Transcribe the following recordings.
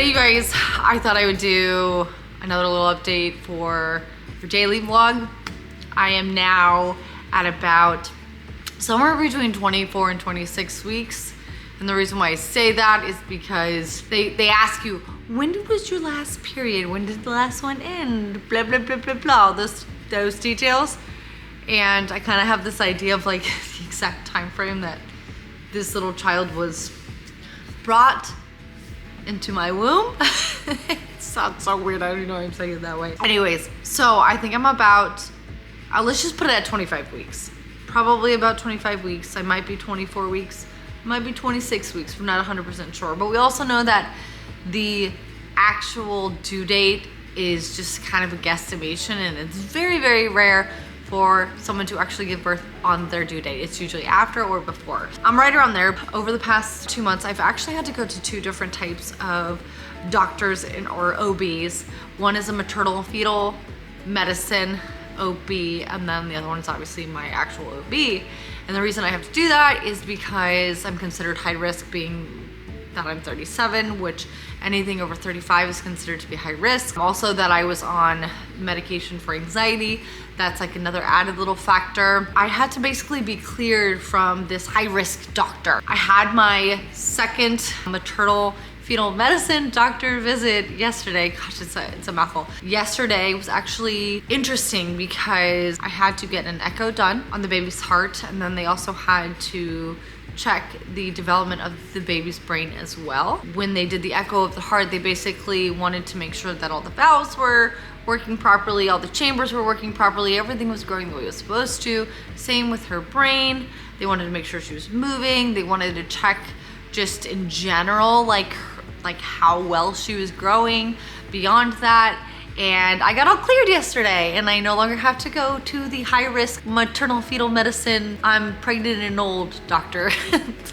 Hey you guys, I thought I would do another little update for daily vlog. I am now at about somewhere between 24 and 26 weeks. And the reason why I say that is because they ask you, when was your last period? When did the last one end? Blah, blah, blah, blah, blah, those details. And I kind of have this idea of like the exact time frame that this little child was brought into my womb. It sounds so weird, I don't even know why I'm saying it that way. Anyways, so I think I'm about, let's just put it at 25 weeks. Probably about 25 weeks. I might be 24 weeks, might be 26 weeks, we're not 100% sure. But we also know that the actual due date is just kind of a guesstimation, and it's very, very rare for someone to actually give birth on their due date. It's usually after or before. I'm right around there. Over the past 2 months, I've actually had to go to 2 different types of doctors or OBs. One is a maternal fetal medicine OB, and then the other one is obviously my actual OB. And the reason I have to do that is because I'm considered high risk, being that I'm 37, which anything over 35 is considered to be high risk. Also that I was on medication for anxiety. That's like another added little factor. I had to basically be cleared from this high risk doctor. I had my second maternal fetal medicine doctor visit yesterday. Gosh, it's a mouthful. Yesterday was actually interesting because I had to get an echo done on the baby's heart, and then they also had to check the development of the baby's brain as well. When they did the echo of the heart, they basically wanted to make sure that all the valves were working properly, all the chambers were working properly, everything was growing the way it was supposed to. Same with her brain. They wanted to make sure she was moving. They wanted to check just in general, like how well she was growing beyond that. And I got all cleared yesterday, and I no longer have to go to the high-risk maternal fetal medicine, I'm pregnant and old doctor.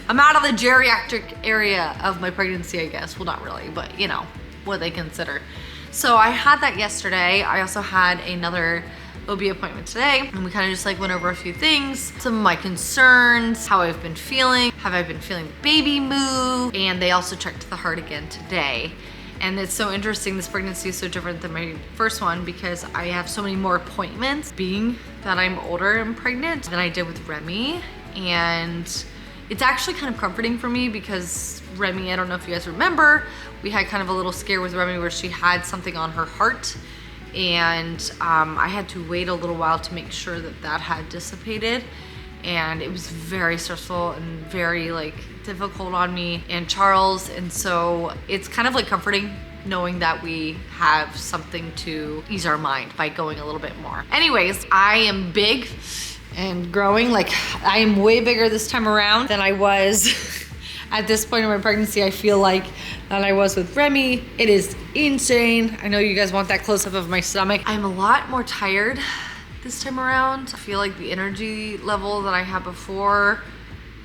I'm out of the geriatric area of my pregnancy, I guess. Well, not really, but you know, what they consider. So I had that yesterday. I also had another OB appointment today, and we kind of just like went over a few things, some of my concerns, how I've been feeling, have I been feeling the baby move, and they also checked the heart again today. And it's so interesting, this pregnancy is so different than my first one because I have so many more appointments, being that I'm older and pregnant, than I did with Remy. And it's actually kind of comforting for me because Remy, I don't know if you guys remember, we had kind of a little scare with Remy where she had something on her heart, and I had to wait a little while to make sure that that had dissipated. And it was very stressful and very like difficult on me and Charles, and so it's kind of like comforting knowing that we have something to ease our mind by going a little bit more. Anyways, I am big and growing. Like, I am way bigger this time around than I was at this point in my pregnancy. I feel like than I was with Remy. It is insane. I know you guys want that close up of my stomach. I'm a lot more tired this time around. I feel like the energy level that I had before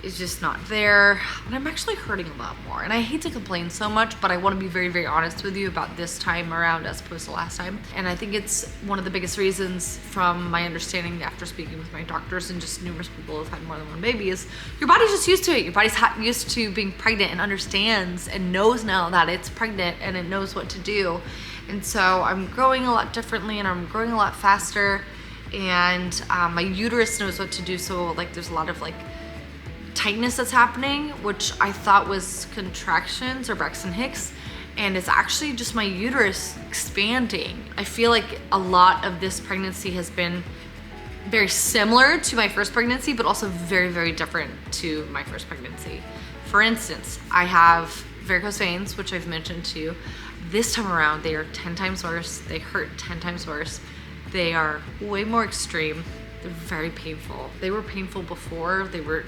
is just not there, but I'm actually hurting a lot more. And I hate to complain so much, but I want to be very, very honest with you about this time around as opposed to last time. And I think it's one of the biggest reasons, from my understanding after speaking with my doctors and just numerous people who've had more than one baby, is your body's just used to it. Your body's used to being pregnant and understands and knows now that it's pregnant and it knows what to do. And so I'm growing a lot differently, and I'm growing a lot faster, and my uterus knows what to do. So like there's a lot of like tightness that's happening, which I thought was contractions or Braxton Hicks, and it's actually just my uterus expanding. I feel like a lot of this pregnancy has been very similar to my first pregnancy, but also very, very different to my first pregnancy. For instance, I have varicose veins, which I've mentioned to you. This time around, they are 10 times worse. They hurt 10 times worse. They are way more extreme. They're very painful. They were painful before. They were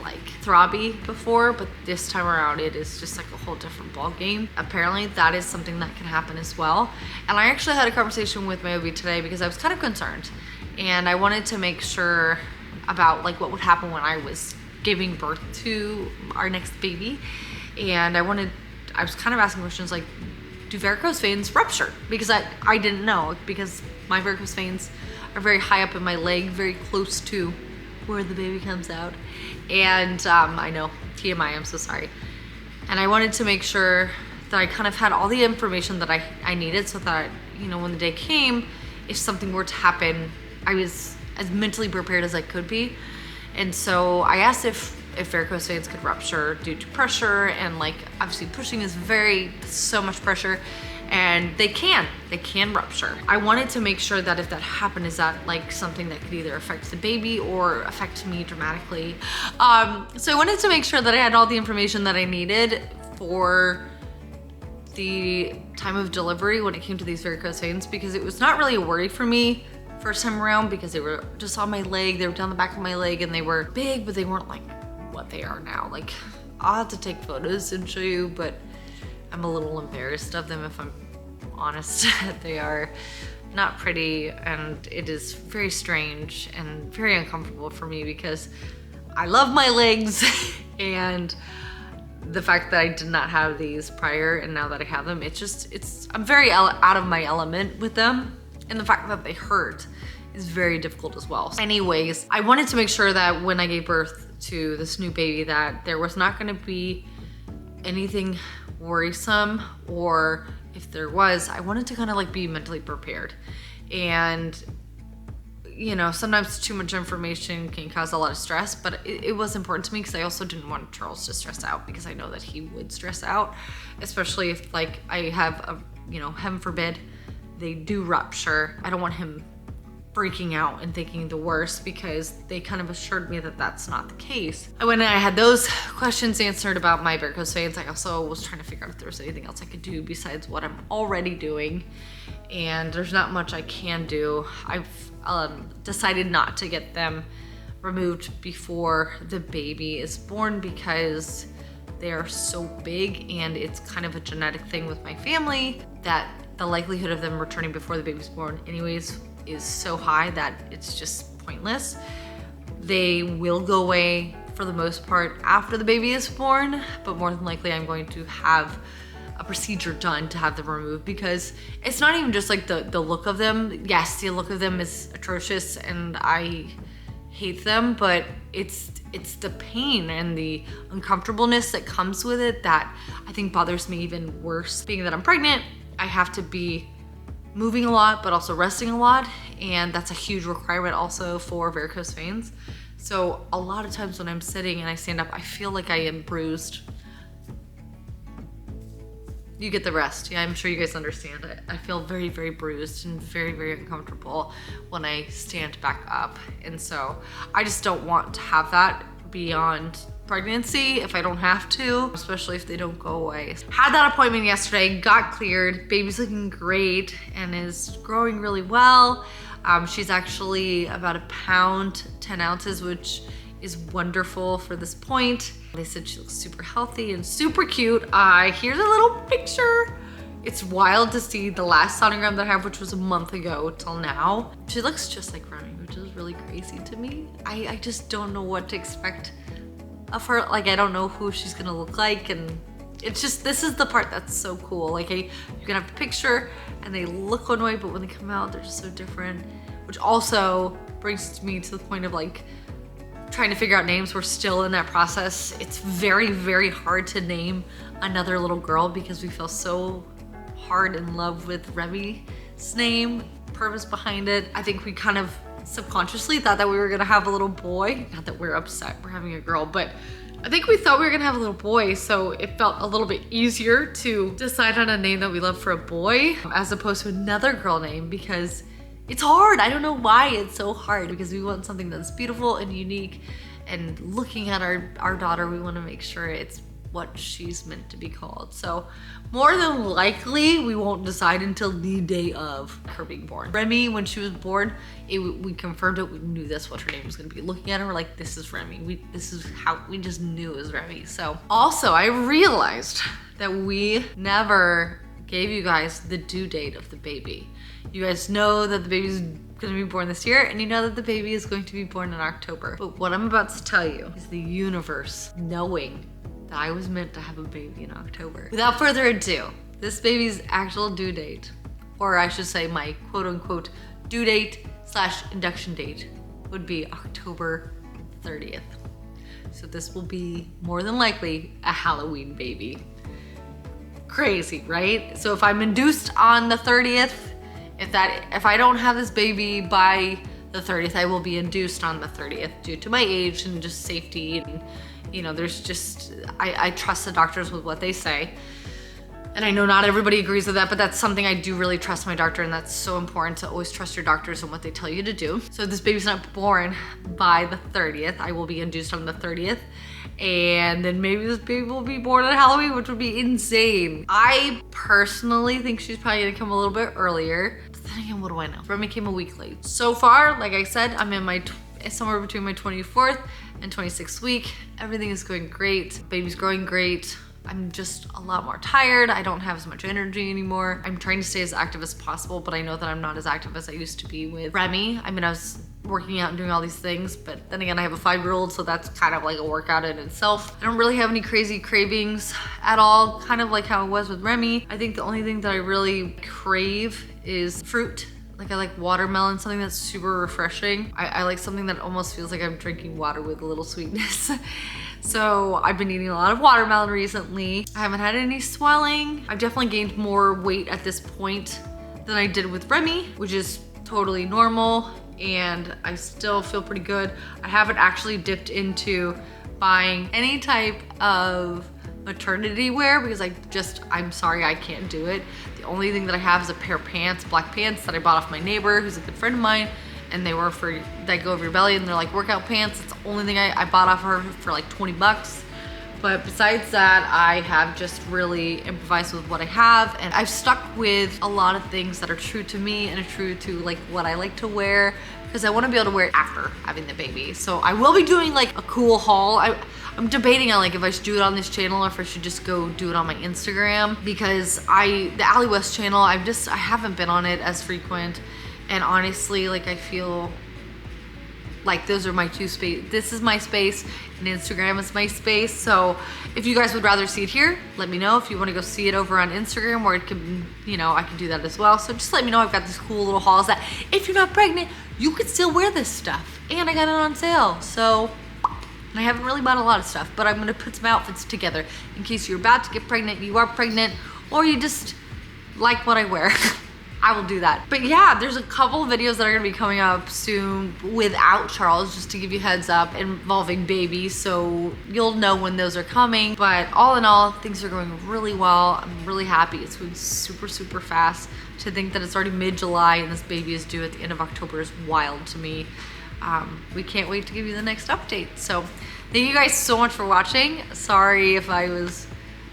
like throbby before, but this time around it is just like a whole different ball game. Apparently that is something that can happen as well. And I actually had a conversation with my OB today because I was kind of concerned, and I wanted to make sure about like what would happen when I was giving birth to our next baby. And I was kind of asking questions like, do varicose veins rupture? Because I didn't know, because my varicose veins are very high up in my leg, very close to where the baby comes out. And I know, TMI, I'm so sorry. And I wanted to make sure that I kind of had all the information that I needed so that, you know, when the day came, if something were to happen, I was as mentally prepared as I could be. And so I asked if varicose veins could rupture due to pressure, and like obviously pushing is so much pressure, and they can rupture. I wanted to make sure that if that happened, is that like something that could either affect the baby or affect me dramatically. So I wanted to make sure that I had all the information that I needed for the time of delivery when it came to these varicose veins, because it was not really a worry for me first time around, because they were just on my leg, they were down the back of my leg, and they were big, but they weren't like what they are now. Like, I'll have to take photos and show you, but I'm a little embarrassed of them if I'm honest. They are not pretty, and it is very strange and very uncomfortable for me because I love my legs and the fact that I did not have these prior and now that I have them, I'm very out of my element with them, and the fact that they hurt is very difficult as well. Anyways, I wanted to make sure that when I gave birth to this new baby that there was not gonna be anything worrisome, or if there was, I wanted to kind of like be mentally prepared. And you know, sometimes too much information can cause a lot of stress, but it was important to me because I also didn't want Charles to stress out, because I know that he would stress out, especially if like I have you know, heaven forbid, they do rupture. I don't want him freaking out and thinking the worst, because they kind of assured me that that's not the case. And when I had those questions answered about my varicose veins, I also was trying to figure out if there was anything else I could do besides what I'm already doing. And there's not much I can do. I've decided not to get them removed before the baby is born because they are so big, and it's kind of a genetic thing with my family that the likelihood of them returning before the baby's born anyways is so high that it's just pointless. They will go away for the most part after the baby is born, but more than likely I'm going to have a procedure done to have them removed, because it's not even just like the look of them. Yes, the look of them is atrocious and I hate them, but it's the pain and the uncomfortableness that comes with it that I think bothers me even worse. Being that I'm pregnant, I have to be moving a lot, but also resting a lot. And that's a huge requirement also for varicose veins. So a lot of times when I'm sitting and I stand up, I feel like I am bruised. You get the rest. Yeah, I'm sure you guys understand. I feel very, very bruised and very, very uncomfortable when I stand back up. And so I just don't want to have that beyond pregnancy if I don't have to, especially if they don't go away. Had that appointment yesterday, got cleared. Baby's looking great and is growing really well. She's actually about 1 pound, 10 ounces, which is wonderful for this point. They said she looks super healthy and super cute. Here's a little picture. It's wild to see the last sonogram that I have, which was a month ago till now. She looks just like Remy, which is really crazy to me. I just don't know what to expect of her. Like, I don't know who she's gonna look like, and it's just, this is the part that's so cool. Like, you can have a picture and they look one way, but when they come out, they're just so different, which also brings me to the point of like trying to figure out names. We're still in that process. It's very, very hard to name another little girl because we feel so hard in love with Remy's name, purpose behind it. I think we kind of subconsciously thought that we were gonna have a little boy. Not that we're upset we're having a girl, but I think we thought we were gonna have a little boy, so it felt a little bit easier to decide on a name that we love for a boy as opposed to another girl name, because it's hard. I don't know why it's so hard, because we want something that's beautiful and unique, and looking at our daughter, we want to make sure it's what she's meant to be called. So more than likely, we won't decide until the day of her being born. Remy, when she was born, we confirmed it. We knew that's what her name was going to be. Looking at her, we're like, this is Remy. This is how we just knew it was Remy. So also, I realized that we never gave you guys the due date of the baby. You guys know that the baby's gonna be born this year, and you know that the baby is going to be born in October. But what I'm about to tell you is the universe knowing that I was meant to have a baby in October. Without further ado, this baby's actual due date, or I should say my quote unquote due date / induction date, would be October 30th. So this will be more than likely a Halloween baby. crazy, right? So if I'm induced on the 30th, if I don't have this baby by the 30th, I will be induced on the 30th due to my age and just safety. And you know, there's just, I trust the doctors with what they say. And I know not everybody agrees with that, but that's something I do really trust my doctor, and that's so important to always trust your doctors and what they tell you to do. So if this baby's not born by the 30th, I will be induced on the 30th. And then maybe this baby will be born on Halloween, which would be insane. I personally think she's probably gonna come a little bit earlier. But then again, what do I know? Remy came a week late. So far, like I said, I'm in my somewhere between my 24th and 26th week. Everything is going great. Baby's growing great. I'm just a lot more tired. I don't have as much energy anymore. I'm trying to stay as active as possible, but I know that I'm not as active as I used to be with Remy. I mean, I was working out and doing all these things, but then again, I have a 5-year-old, so that's kind of like a workout in itself. I don't really have any crazy cravings at all, kind of like how it was with Remy. I think the only thing that I really crave is fruit. Like I like watermelon, something that's super refreshing. I like something that almost feels like I'm drinking water with a little sweetness. So I've been eating a lot of watermelon recently. I haven't had any swelling. I've definitely gained more weight at this point than I did with Remy, which is totally normal, and I still feel pretty good. I haven't actually dipped into buying any type of maternity wear because I'm sorry, I can't do it. The only thing that I have is a pair of pants, black pants that I bought off my neighbor who's a good friend of mine, and they were that go over your belly, and they're like workout pants. It's the only thing I bought off her for like 20 bucks. But besides that, I have just really improvised with what I have, and I've stuck with a lot of things that are true to me and are true to like what I like to wear, because I want to be able to wear it after having the baby. So I will be doing like a cool haul. I'm debating on like if I should do it on this channel or if I should just go do it on my Instagram, because the Allie West channel, I haven't been on it as frequent. And honestly, like I feel like those are my two space. This is my space and Instagram is my space. So if you guys would rather see it here, let me know. If you want to go see it over on Instagram, where it can, you know, I can do that as well. So just let me know. I've got these cool little hauls that if you're not pregnant, you could still wear this stuff. And I got it on sale. So, and I haven't really bought a lot of stuff, but I'm going to put some outfits together in case you're about to get pregnant, you are pregnant, or you just like what I wear. I will do that. But yeah, there's a couple of videos that are gonna be coming up soon without Charles, just to give you heads up, involving babies, so you'll know when those are coming. But all in all, things are going really well. I'm really happy. It's going super, super fast. To think that it's already mid-July and this baby is due at the end of October is wild to me. We can't wait to give you the next update. So thank you guys so much for watching. Sorry if I was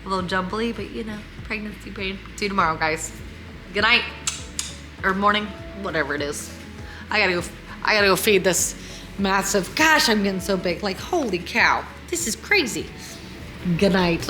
a little jumbly, but you know, pregnancy pain. See you tomorrow, guys. Good night. Or morning, whatever it is. I gotta go feed this massive, gosh, I'm getting so big. Like, holy cow, this is crazy. Good night.